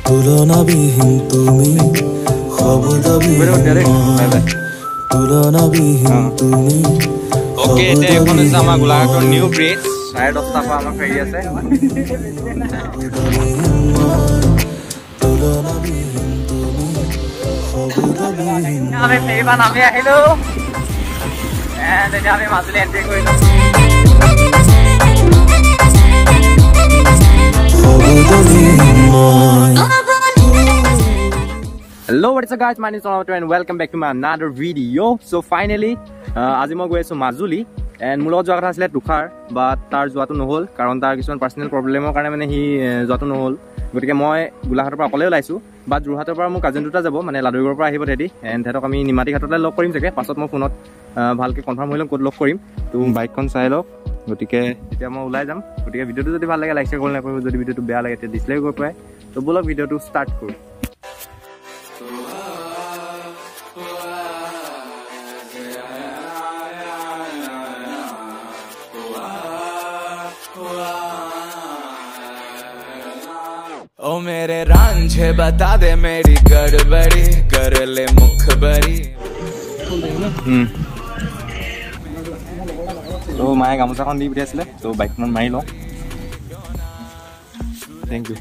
তুলনাবিহীন তুমি শব্দবিহীন তুলনাবিহীন তুমি ওকে এটা এখন আছে আমাৰ গোলাঘাটৰ নিউ ব্ৰিজ 10:30 পৰা আমাৰ ফেৰি আছে তুলনাবিহীন তুমি শব্দবিহীন আমি ফেৰিবা নামি আহিলো এণ্ড এতিয়া আমি মাজুলী এন্ট্ৰি কৰিলো Hello, what's up guys, my name is Sonam and welcome back to my another video. So finally, আজি মই গৈ আছো মাজুলী and মোৰ লগত যোৱা কথা আছিলে তুষাৰ but তাৰ যোৱাটো নহল কাৰণ তাৰ কিছুমান পাৰ্সোনেল প্ৰবলেমৰ কাৰণে মানে হি যোৱাটো নহল গতিকে মই গোলাঘাটৰ পৰা অকলে ওলাইছো বা যোৰহাটৰ পৰা মোৰ কাজিন দুটা যাব মানে লাডুগড়ৰ পৰা আহিব তেদি and তেতক আমি নিমাটি ঘাটতে লগ কৰিম চাগে পাছত মই ফোনত ভালকে কনফাৰ্ম হৈ লম ক'ত লগ কৰিম তো বাইকখন চাই লওক গতিকে এতিয়া মই ওলাই যাম গতিকে ভিডিওটো যদি ভাল লাগে লাইক শেয়াৰ কৰলে কৰিব যদি ভিডিওটো বেয়া লাগে তে ডিসলাইক কৰিব পাৰে তো বলক ভিডিওটো ষ্টাৰ্ট কৰো ओ मेरे रांझे बता दे मेरी गड़बड़ी कर ले मुखबरी तो माये गामोचाখন দি পঠিয়াইছিলে তো বাইকখন মাৰি লওঁ থ্যাংক ইউ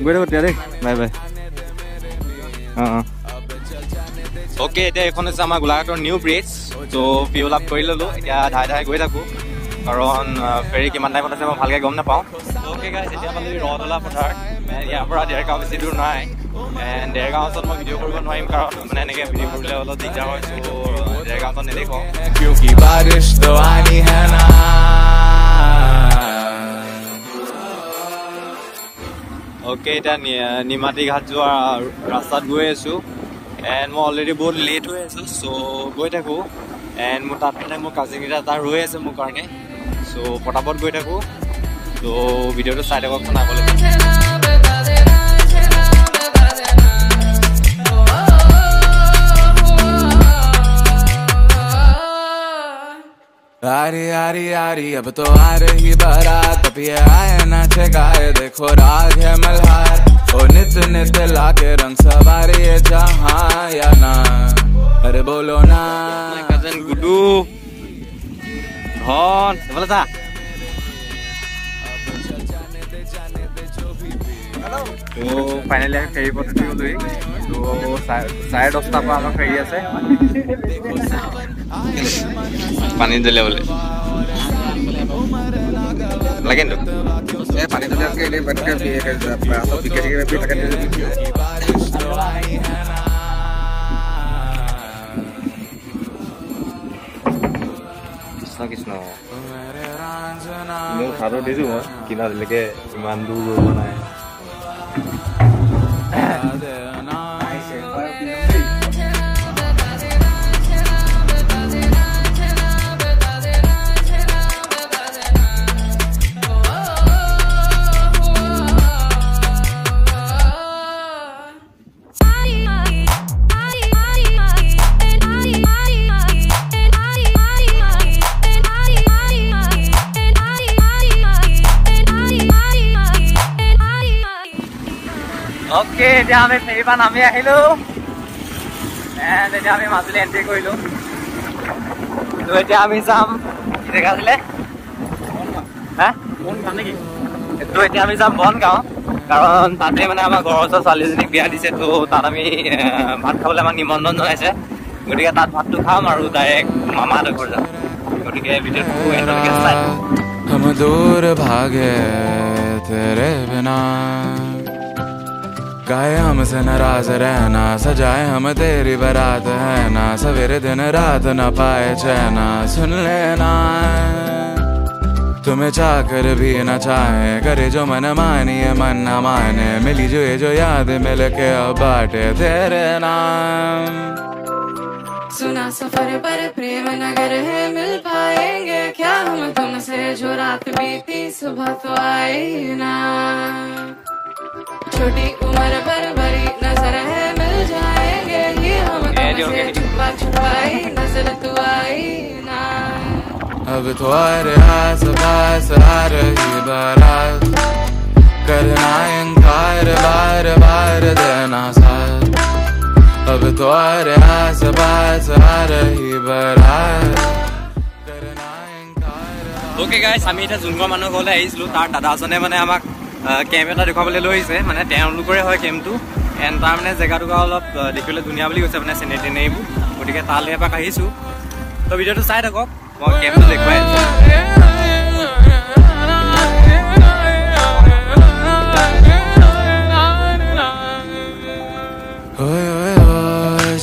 গৈ থাকো তেতিয়া দেই বাই বাই ওকে এতিয়া এখন আছে আমাৰ গোলাঘাটৰ নিউ ব্ৰিজ তো ফিউল আপ কৰি ললো এতিয়া ধাই ধাই গৈ থাকো কাৰণ ফেৰি কিমান টাইমত আছে মই ভালকৈ গম নাপাওঁ ওকে গাইজ এতিয়া মানে ৰদলা পথাৰ ইয়াৰ পৰা ডেৰগাঁও বেছি দূৰ নাই এণ্ড ডেৰগাঁও ওচৰত মই ভিডিঅ' কৰিব নোৱাৰিম কাৰণ মানে এনেকৈ ভিডিঅ' কৰিলে অলপ দিগদাৰ হয় চ' ডেৰগাঁওখন নেদেখোঁ क्योंकि बारिश तो आनी है ना ওকে এতিয়া নিমাটি ঘাট যোৱা ৰাস্তাত গৈ আছোঁ এণ্ড মই অলৰেডি বহুত লেট হৈ আছোঁ চ' গৈ থাকোঁ এণ্ড মোৰ তাত মানে মোৰ কাজিনকেইটা তাৰ ৰৈ আছে মোৰ কাৰণে চ' পটাপট গৈ থাকোঁ ত' ভিডিঅ'টো চাই থাককচোন আগলৈ आरी आरी आरी अब तो आ रही बारात अब ये आए नाचे गाए देखो राग है मल्हार ओ नित नित लाके रंग सवारी है जहाँ या ना अरे बोलो ना কাজিন গুডু ধন এফালে চা তো ফাইনেলি আমি ফেৰি পথত গ'লোহি তো 10:30 পৰা আমাৰ ফেৰি আছে পানী দিলে বোলে লাগে নো এ পানী দিলে আজকে এই বাটকে আসো বিকেট কি থাকে কৃষ্ণ মোৰ খাটো দিছো মই কিনা দিলেকে ইমান দূৰ গৈ নাই ওকে এতিয়া আমি ফেৰিবা নামি আহিলো এণ্ড এতিয়া আমি মাজুলী এন্ট্ৰি কৰিলো তো এতিয়া আমি যাম কি জেগা আছিলে তো এতিয়া আমি যাম বনগাঁও কাৰণ তাতে মানে আমাৰ ঘৰৰ ওচৰৰ ছোৱালীজনীক বিয়া দিছে তো তাত আমি ভাত খাবলৈ আমাক নিমন্ত্ৰণ জনাইছে গতিকে তাত ভাতটো খাম আৰু ডাইৰেক্ট মামাহঁতৰ ঘৰ যাম গতিকে ভিডিঅ'টো এণ্ডলৈকে চাই हम दूर भागे तेरे बिना गाए हमसे नाराज रहना सजाए हम तेरी बारात है ना सवेरे दिन रात न पाए चैना सुन लेना तुम्हें चाहकर भी न चाहे करे जो मन मानिए मन न माने मिली जो ये जो याद मिल के अब बाटे तेरे नाम सुना सफर पर प्रेम नगर है मिल पाएंगे क्या हम तुमसे जो रात बीती सुबह तो आई ना छोटी उम्र पर बड़ी नजर है मिल जाएंगे ये हम तुमसे छुपा छुपाई नजर तू आई ना अब तो अरे आस पास आ रही बारात करना इनकार बार तो अरे आस पास आ रही बारात करना इनकार। ओके गाइस, আমি এটা জুনগড় মানুহ ঘৰলৈ আহিছিলোঁ। তাৰ দাদাজনে মানে আমাক কেম্প এটা দেখুৱাবলৈ লৈ আহিছে, মানে তেওঁলোকৰে হয় কেম্পটো। এণ্ড তাৰ মানে জেগাটুকুৰা অলপ দেখিবলৈ ধুনীয়া বুলি কৈছে, মানে চিনেৰি টিনেৰিবোৰ। গতিকে তালৈ এপাক আহিছোঁ। তো ভিডিঅ'টো চাই থাকক, মই কেম্পটো দেখুৱাই আছোঁ।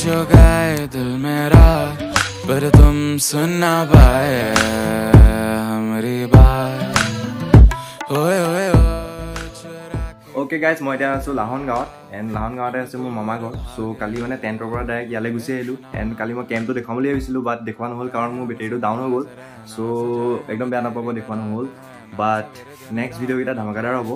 जो गाए दिल मेरा पर तुम सुन ना पाए हमारी बात। ओके गाइज, মই এতিয়া আছোঁ লাহন গাঁৱত। এণ্ড লাহন গাঁৱতে আছে মোৰ মামা ঘৰ। চ' কালি মানে টেণ্টৰ পৰা ডাইৰেক্ট ইয়ালৈ গুচি আহিলোঁ। এণ্ড কালি মই কেম্পটো দেখুৱাম বুলি ভাবিছিলোঁ, বাট দেখুওৱা নহ'ল কাৰণ মোৰ বেটেৰীটো ডাউন হৈ গ'ল। চ' একদম বেয়া নাপাব, দেখুওৱা নহ'ল। বাট নেক্সট ভিডিঅ'কেইটা ধামাকাদাৰ হ'ব।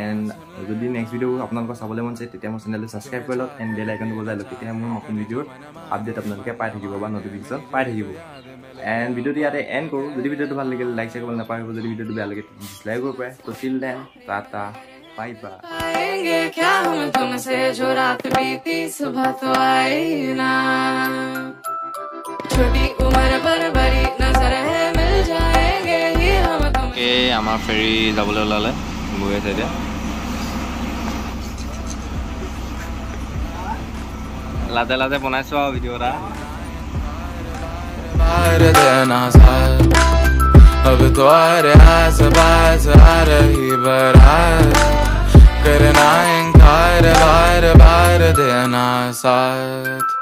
এণ্ড যদি নেক্সট ভিডিঅ' আপোনালোকৰ চাবলৈ মন যায়, তেতিয়া মোৰ চেনেলটো ছাবস্ক্ৰাইব কৰি লওক এণ্ড বেল আইকনটো বজাই লওক। তেতিয়া মোৰ নতুন ভিডিঅ'ৰ আপডেট আপোনালোকে পাই থাকিব বা নটিফিকেশ্যন পাই থাকিব। এণ্ড ভিডিঅ'টো ইয়াতে এণ্ড কৰোঁ। যদি ভিডিঅ'টো ভাল লাগিলে লাইক চেক কৰিবলৈ নাপাহৰিব। যদি ভিডিঅ'টো বেয়া লাগে ডিছলাইক কৰিব পাৰে। তো till then Tata bye bye. पाएंगे क्या हम तुमसे जो रात बीती सुबह तो आई ना। छोटी उम्र पर बड़ी नजर है मिल जाएंगे ही हम तुम। के আমাৰ ফেৰী যাবলৈ ওলালে, গৈ আছে এতিয়া। লাদে লাদে বনাইছোঁ আৰু ভিডিঅ' এটা। अब तो अरे आस पास आ रही बारात करना इनकार बार बार देना साथ।